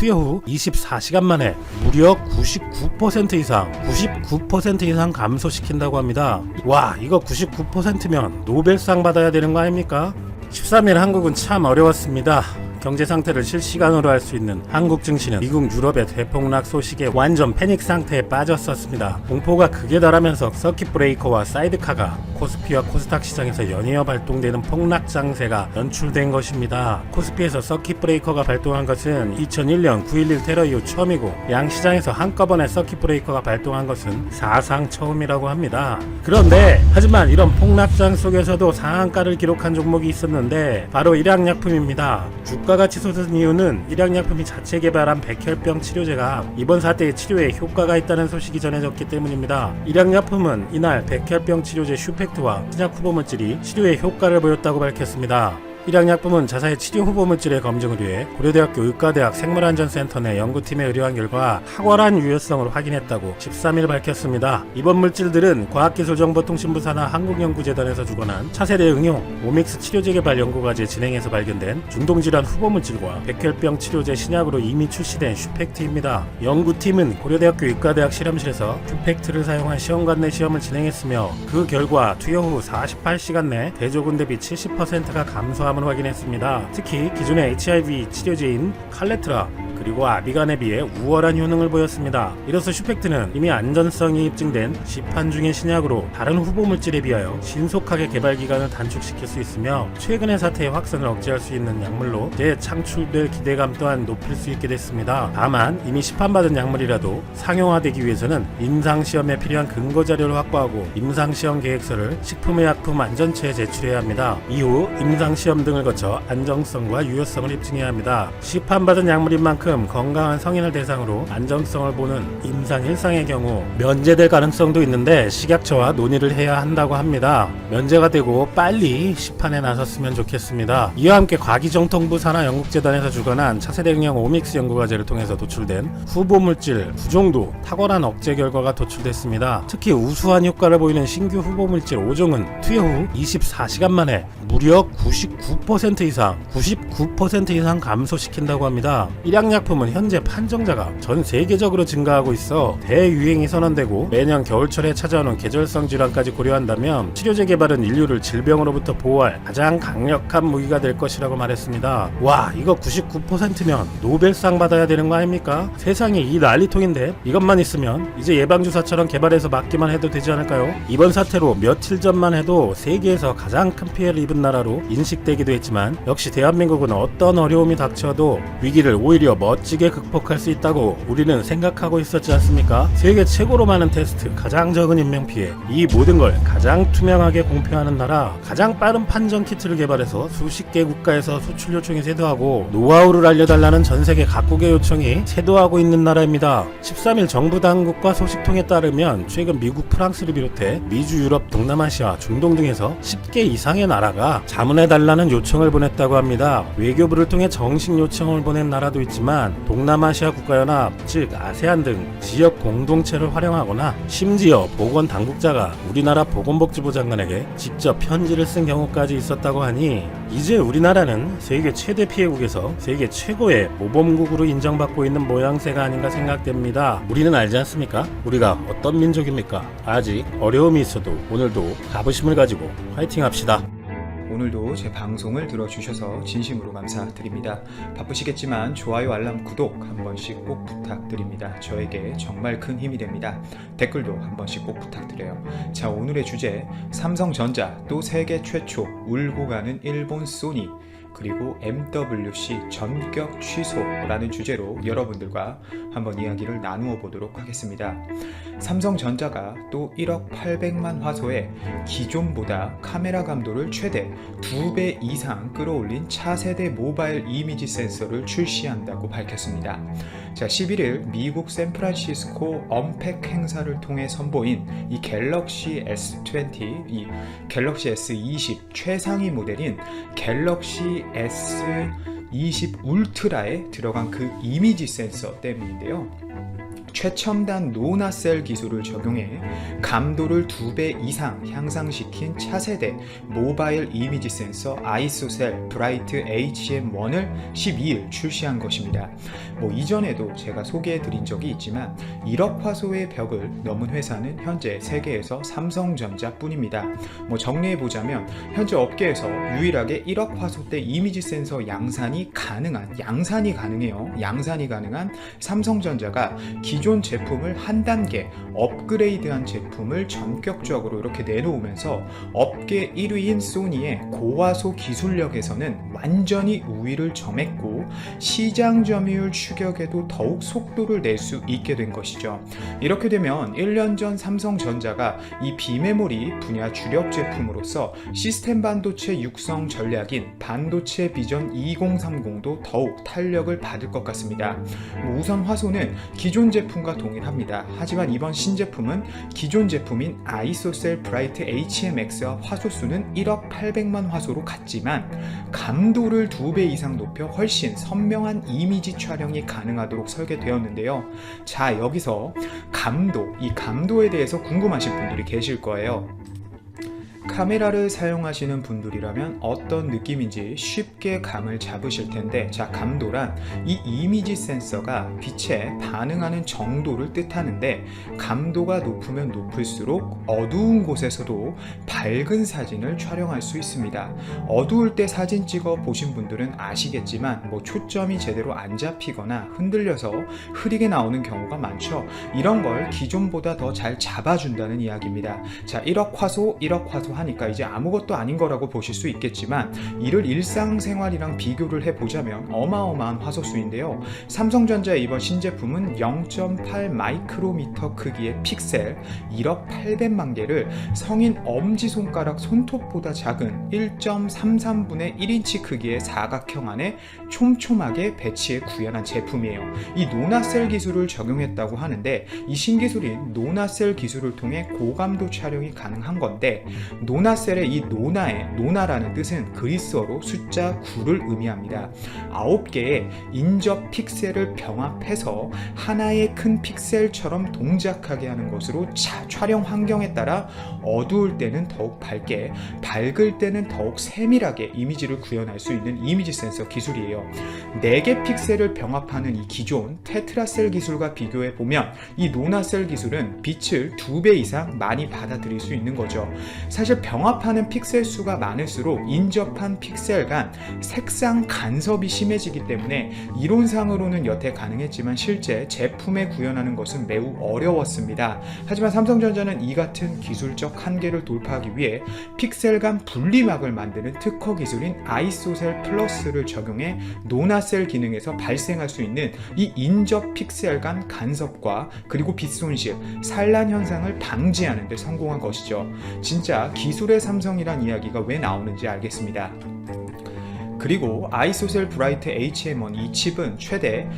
투여 후 24시간 만에 무려 99% 이상 감소시킨다고 합니다. 와, 이거 99%면 노벨상 받아야 되는 거 아닙니까? 13일 한국은 참 어려웠습니다. 경제 상태를 실시간으로 알 수 있는 한국 증시는 미국 유럽의 대폭락 소식에 완전 패닉 상태에 빠졌었습니다. 공포가 극에 달하면서 서킷 브레이커와 사이드카가 코스피와 코스닥 시장에서 연이어 발동되는 폭락 장세가 연출된 것입니다. 코스피에서 서킷 브레이커가 발동한 것은 2001년 9.11 테러 이후 처음이고 양 시장에서 한꺼번에 서킷 브레이커가 발동한 것은 사상 처음이라고 합니다. 그런데 하지만 이런 폭락장 속에서도 상한가를 기록한 종목이 있었는데 바로 일양약품입니다. 주가가 치솟은 이유는 일양약품이 자체 개발한 백혈병 치료제가 이번 사태의 치료에 효과가 있다는 소식이 전해졌기 때문입니다. 일양약품은 이날 백혈병 치료제 슈펙트와 신약 후보물질이 치료에 효과를 보였다고 밝혔습니다. 일양약품은 자사의 치료 후보물질의 검증을 위해 고려대학교 의과대학 생물안전센터 내 연구팀에 의뢰한 결과 탁월한 유효성을 확인했다고 13일 밝혔습니다. 이번 물질들은 과학기술정보통신부 산하 한국연구재단에서 주관한 차세대 응용 오믹스 치료제 개발 연구과제 진행에서 발견된 중동질환 후보물질과 백혈병 치료제 신약으로 이미 출시된 슈펙트입니다. 연구팀은 고려대학교 의과대학 실험실에서 슈펙트를 사용한 시험관 내 시험을 진행했으며 그 결과 투여 후 48시간 내 대조군 대비 70%가 감소함을 확인했습니다. 특히 기존의 HIV 치료제인 칼레트라 그리고 아비간에 비해 우월한 효능을 보였습니다. 이로써 슈펙트는 이미 안전성이 입증된 시판 중의 신약으로 다른 후보물질에 비하여 신속하게 개발 기간을 단축시킬 수 있으며 최근의 사태의 확산을 억제할 수 있는 약물로 재창출될 기대감 또한 높일 수 있게 됐습니다. 다만 이미 시판받은 약물이라도 상용화되기 위해서는 임상시험에 필요한 근거자료를 확보하고 임상시험 계획서를 식품의약품안전처에 제출해야 합니다. 이후 임상시험 등을 거쳐 안정성과 유효성을 입증해야 합니다. 시판받은 약물인 만큼 건강한 성인을 대상으로 안정성을 보는 임상 1상의 경우 면제될 가능성도 있는데 식약처와 논의를 해야 한다고 합니다. 면제가 되고 빨리 시판에 나섰으면 좋겠습니다. 이와 함께 과기정통부 산하연구재단에서 주관한 차세대 응용 오믹스 연구과제를 통해서 도출된 후보물질 9종도 탁월한 억제 결과가 도출됐습니다. 특히 우수한 효과를 보이는 신규 후보물질 5종은 투여 후 24시간 만에 무려 99% 이상 감소시킨다고 합니다. 일양약품은 현재 판정자가 전 세계적으로 증가하고 있어 대유행이 선언되고 매년 겨울철에 찾아오는 계절성 질환까지 고려한다면 치료제 개발은 인류를 질병으로부터 보호할 가장 강력한 무기가 될 것이라고 말했습니다. 와, 이거 99%면 노벨상 받아야 되는 거 아닙니까? 세상에 이 난리통인데 이것만 있으면 이제 예방주사처럼 개발해서 맞기만 해도 되지 않을까요? 이번 사태로 며칠 전만 해도 세계에서 가장 큰 피해를 입은 나라로 인식되기도 했지만 역시 대한민국은 어떤 어려움이 닥쳐도 위기를 오히려 멋지게 극복할 수 있다고 우리는 생각하고 있었지 않습니까? 세계 최고로 많은 테스트, 가장 적은 인명피해, 이 모든 걸 가장 투명하게 공표하는 나라, 가장 빠른 판정 키트를 개발해서 수십 개 국가에서 수출 요청이 쇄도하고 노하우를 알려달라는 전세계 각국의 요청이 쇄도하고 있는 나라입니다. 13일 정부 당국과 소식통에 따르면 최근 미국, 프랑스를 비롯해 미주, 유럽, 동남아시아, 중동 등에서 10개 이상의 나라가 자문해달라는 요청을 보냈다고 합니다. 외교부를 통해 정식 요청을 보낸 나라도 있지만 동남아시아 국가연합, 즉 아세안 등 지역 공동체를 활용하거나 심지어 보건당국자가 우리나라 보건복지부 장관에게 직접 편지를 쓴 경우까지 있었다고 하니 이제 우리나라는 세계 최대 피해국에서 세계 최고의 모범국으로 인정받고 있는 모양새가 아닌가 생각됩니다. 우리는 알지 않습니까? 우리가 어떤 민족입니까? 아직 어려움이 있어도 오늘도 자부심을 가지고 화이팅 합시다. 오늘도 제 방송을 들어주셔서 진심으로 감사드립니다. 바쁘시겠지만 좋아요, 알람, 구독 한 번씩 꼭 부탁드립니다. 저에게 정말 큰 힘이 됩니다. 댓글도 한 번씩 꼭 부탁드려요. 자, 오늘의 주제, 삼성전자 또 세계 최초 울고 가는 일본 소니 그리고 MWC 전격 취소라는 주제로 여러분들과 한번 이야기를 나누어 보도록 하겠습니다. 삼성전자가 또 1억 800만 화소의 기존보다 카메라 감도를 최대 2배 이상 끌어올린 차세대 모바일 이미지 센서를 출시한다고 밝혔습니다. 자, 11일 미국 샌프란시스코 언팩 행사를 통해 선보인 이 갤럭시 S20, 이 갤럭시 S20 최상위 모델인 갤럭시 S20 울트라에 들어간 그 이미지 센서 때문인데요. 최첨단 노나셀 기술을 적용해 감도를 2배 이상 향상시킨 차세대 모바일 이미지 센서 아이소셀 브라이트 HM1을 12일 출시한 것입니다. 이전에도 제가 소개해 드린 적이 있지만 1억 화소의 벽을 넘은 회사는 현재 세계에서 삼성전자 뿐입니다. 정리해 보자면 현재 업계에서 유일하게 1억 화소대 이미지 센서 양산이 가능해요. 양산이 가능한 삼성전자가 기존 제품을 한 단계 업그레이드한 제품을 전격적으로 이렇게 내놓으면서 업계 1위인 소니의 고화소 기술력에서는 완전히 우위를 점했고 시장 점유율 추격에도 더욱 속도를 낼 수 있게 된 것이죠. 이렇게 되면 1년 전 삼성전자가 이 비메모리 분야 주력 제품으로서 시스템 반도체 육성 전략인 반도체 비전 2030도 더욱 탄력을 받을 것 같습니다. 우선 화소는 기존 제품과 동일합니다. 하지만 이번 신제품은 기존 제품인 아이소셀 브라이트 HMX와 화소수는 1억 800만 화소로 같지만 감도를 2배 이상 높여 훨씬 선명한 이미지 촬영이 가능하도록 설계되었는데요. 자, 여기서 이 감도에 대해서 궁금하신 분들이 계실 거예요. 카메라를 사용하시는 분들이라면 어떤 느낌인지 쉽게 감을 잡으실 텐데, 자, 감도란 이 이미지 센서가 빛에 반응하는 정도를 뜻하는데 감도가 높으면 높을수록 어두운 곳에서도 밝은 사진을 촬영할 수 있습니다. 어두울 때 사진 찍어 보신 분들은 아시겠지만 초점이 제대로 안 잡히거나 흔들려서 흐리게 나오는 경우가 많죠. 이런 걸 기존보다 더 잘 잡아준다는 이야기입니다. 자, 1억 화소 하니까 이제 아무것도 아닌 거라고 보실 수 있겠지만 이를 일상생활이랑 비교를 해보자면 어마어마한 화소수인데요. 삼성전자의 이번 신제품은 0.8 마이크로미터 크기의 픽셀 1억 800만 개를 성인 엄지손가락 손톱보다 작은 1.33분의 1인치 크기의 사각형 안에 촘촘하게 배치해 구현한 제품이에요. 이 노나셀 기술을 적용했다고 하는데 이 신기술인 노나셀 기술을 통해 고감도 촬영이 가능한 건데, 노나셀의 이 노나라는 뜻은 그리스어로 숫자 9를 의미합니다. 9개의 인접 픽셀을 병합해서 하나의 큰 픽셀처럼 동작하게 하는 것으로 촬영 환경에 따라 어두울 때는 더욱 밝게, 밝을 때는 더욱 세밀하게 이미지를 구현할 수 있는 이미지 센서 기술이에요. 4개 픽셀을 병합하는 이 기존 테트라셀 기술과 비교해 보면 이 노나셀 기술은 빛을 2배 이상 많이 받아들일 수 있는 거죠. 사실 병합하는 픽셀 수가 많을수록 인접한 픽셀 간 색상 간섭이 심해지기 때문에 이론상으로는 여태 가능했지만 실제 제품에 구현하는 것은 매우 어려웠습니다. 하지만 삼성전자는 이 같은 기술적 한계를 돌파하기 위해 픽셀 간 분리막을 만드는 특허 기술인 아이소셀 플러스를 적용해 노나셀 기능에서 발생할 수 있는 이 인접 픽셀 간 간섭과 그리고 빛 손실, 산란 현상을 방지하는 데 성공한 것이죠. 진짜 기술의 삼성이란 이야기가 왜 나오는지 알겠습니다. 그리고 아이소셀 브라이트 HM1 이 칩은 최대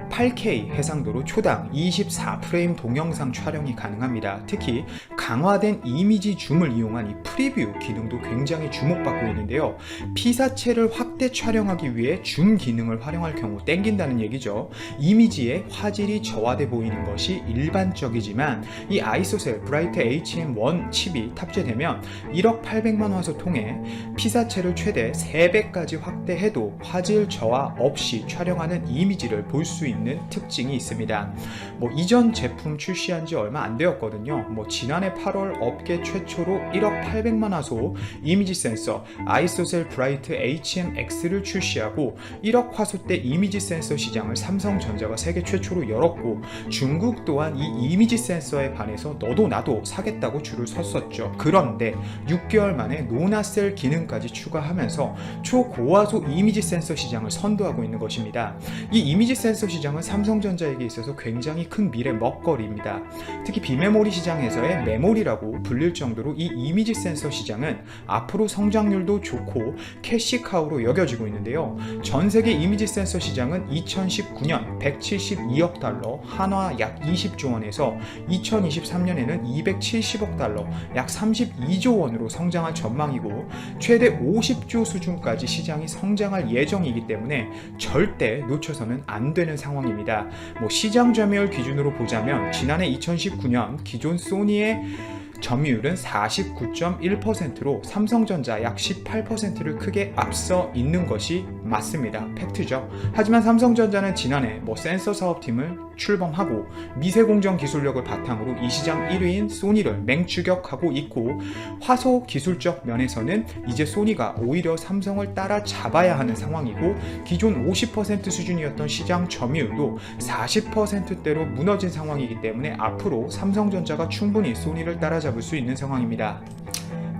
8K 해상도로 초당 24프레임 동영상 촬영이 가능합니다. 특히 강화된 이미지 줌을 이용한 이 프리뷰 기능도 굉장히 주목받고 있는데요. 피사체를 확대 촬영하기 위해 줌 기능을 활용할 경우 땡긴다는 얘기죠. 이미지의 화질이 저하돼 보이는 것이 일반적이지만 이 아이소셀 브라이트 HM1 칩이 탑재되면 1억 800만 화소 통해 피사체를 최대 3배까지 확대해도 화질 저하 없이 촬영하는 이미지를 볼 수 있는 특징이 있습니다. 이전 제품 출시한 지 얼마 안 되었거든요. 지난해 8월 업계 최초로 1억 800만 화소 이미지 센서 아이소셀 브라이트 HMX를 출시하고 1억 화소대 이미지 센서 시장을 삼성전자가 세계 최초로 열었고, 중국 또한 이 이미지 센서에 반해서 너도 나도 사겠다고 줄을 섰었죠. 그런데 6개월 만에 노나셀 기능까지 추가하면서 초고화소 이미지 센서 시장을 선도하고 있는 것입니다. 이 이미지 센서 시장은 삼성전자에게 있어서 굉장히 큰 미래 먹거리입니다. 특히 비메모리 시장에서의 메모리라고 불릴 정도로 이 이미지 센서 시장은 앞으로 성장률도 좋고 캐시카우로 여겨지고 있는데요. 전 세계 이미지 센서 시장은 2019년 172억 달러, 한화 약 20조 원에서 2023년에는 270억 달러, 약 32조 원으로 성장할 전망이고 최대 50조 수준까지 시장이 성장할 예정이기 때문에 절대 놓쳐서는 안 되는 상황입니다. 상황입니다. 시장 점유율 기준으로 보자면 지난해 2019년 기존 소니의 점유율은 49.1%로 삼성전자 약 18%를 크게 앞서 있는 것이 맞습니다. 팩트죠. 하지만 삼성전자는 지난해 센서 사업팀을 출범하고 미세공정 기술력을 바탕으로 이 시장 1위인 소니를 맹추격하고 있고, 화소 기술적 면에서는 이제 소니가 오히려 삼성을 따라잡아야 하는 상황이고, 기존 50% 수준이었던 시장 점유율도 40%대로 무너진 상황이기 때문에 앞으로 삼성전자가 충분히 소니를 따라잡을 수 있는 상황입니다.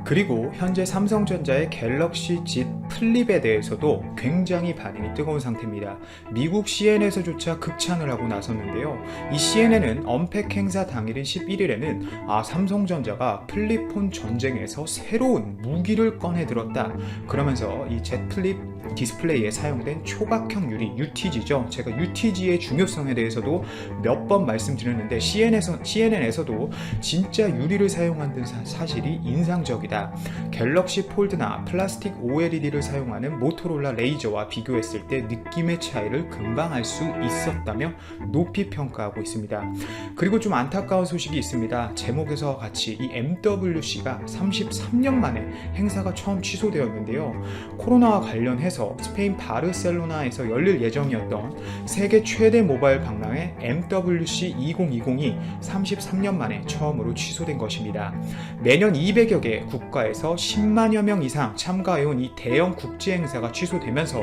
그리고 현재 삼성전자의 갤럭시 Z 플립에 대해서도 굉장히 반응이 뜨거운 상태입니다. 미국 CNN에서조차 극찬을 하고 나섰는데요. 이 CNN은 언팩 행사 당일인 11일에는 삼성전자가 플립폰 전쟁에서 새로운 무기를 꺼내 들었다, 그러면서 이 Z 플립 디스플레이에 사용된 초각형 유리 UTG죠. 제가 UTG의 중요성에 대해서도 몇 번 말씀드렸는데 CNN에서도 진짜 유리를 사용한다는 사실이 인상적이다. 갤럭시 폴드나 플라스틱 OLED를 사용하는 모토로라 레이저와 비교했을 때 느낌의 차이를 금방 알 수 있었다며 높이 평가하고 있습니다. 그리고 좀 안타까운 소식이 있습니다. 제목에서 같이 이 MWC가 33년 만에 행사가 처음 취소되었는데요. 코로나와 관련해서 스페인 바르셀로나에서 열릴 예정이었던 세계 최대 모바일 박람회 MWC 2020이 33년 만에 처음으로 취소된 것입니다. 매년 200여 개 국가에서 10만여 명 이상 참가해온 이 대형 국제 행사가 취소되면서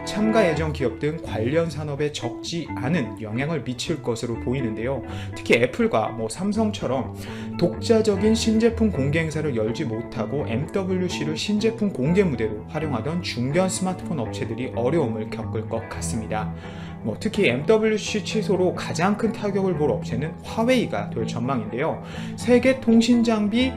참가 예정 기업 등 관련 산업에 적지 않은 영향을 미칠 것으로 보이는데요. 특히 애플과 삼성처럼 독자적인 신제품 공개 행사를 열지 못하고 MWC를 신제품 공개 무대로 활용하던 중견 스마트폰 업체들이 어려움을 겪을 것 같습니다. 특히 MWC 취소로 가장 큰 타격을 볼 업체는 화웨이가 될 전망인데요. 세계 통신 장비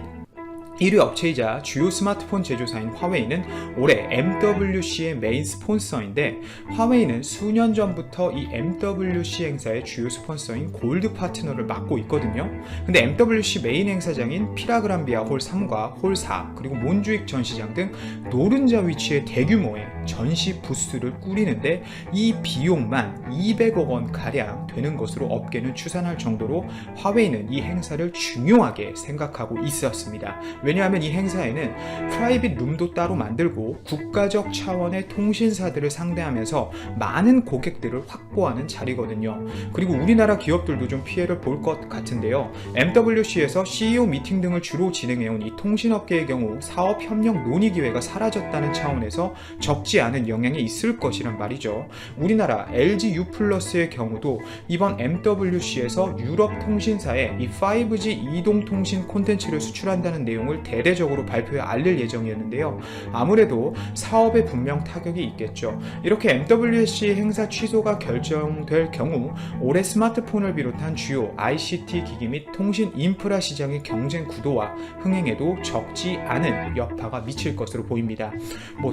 1위 업체이자 주요 스마트폰 제조사인 화웨이는 올해 MWC의 메인 스폰서인데, 화웨이는 수년 전부터 이 MWC 행사의 주요 스폰서인 골드 파트너를 맡고 있거든요. 근데 MWC 메인 행사장인 피라그란비아 홀 3과 홀 4, 그리고 몬주익 전시장 등 노른자 위치의 대규모의 전시 부스를 꾸리는데 이 비용만 200억 원 가량 되는 것으로 업계는 추산할 정도로 화웨이는 이 행사를 중요하게 생각하고 있었습니다. 왜냐하면 이 행사에는 프라이빗 룸도 따로 만들고 국가적 차원의 통신사들을 상대하면서 많은 고객들을 확보하는 자리거든요. 그리고 우리나라 기업들도 좀 피해를 볼 것 같은데요. MWC에서 CEO 미팅 등을 주로 진행해온 이 통신업계의 경우 사업협력 논의 기회가 사라졌다는 차원에서 적지 않은 영향이 있을 것이란 말이죠. 우리나라 LG U+의 경우도 이번 MWC에서 유럽 통신사에 이 5G 이동통신 콘텐츠를 수출한다는 내용을 대대적으로 발표해 알릴 예정이었는데요. 아무래도 사업에 분명 타격이 있겠죠. 이렇게 MWC 행사 취소가 결정될 경우 올해 스마트폰을 비롯한 주요 ICT 기기 및 통신 인프라 시장의 경쟁 구도와 흥행에도 적지 않은 여파가 미칠 것으로 보입니다.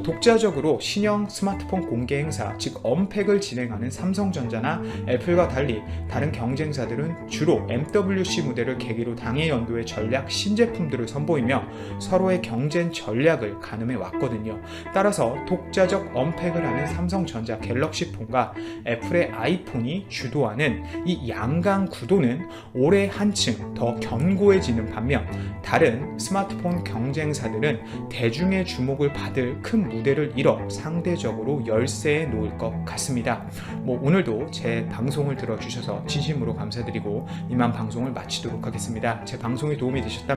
독자적으로 신형 스마트폰 공개 행사, 즉 언팩을 진행하는 삼성전자나 애플과 달리 다른 경쟁사들은 주로 MWC 무대를 계기로 당해 연도의 전략 신제품들을 선보이며 서로의 경쟁 전략을 가늠해 왔거든요. 따라서 독자적 언팩을 하는 삼성전자 갤럭시폰과 애플의 아이폰이 주도하는 이 양강 구도는 올해 한층 더 견고해지는 반면, 다른 스마트폰 경쟁사들은 대중의 주목을 받을 큰 무대를 잃어 상대적으로 열세에 놓을 것 같습니다. 오늘도 제 방송을 들어주셔서 진심으로 감사드리고 이만 방송을 마치도록 하겠습니다. 제 방송이 도움이 되셨다면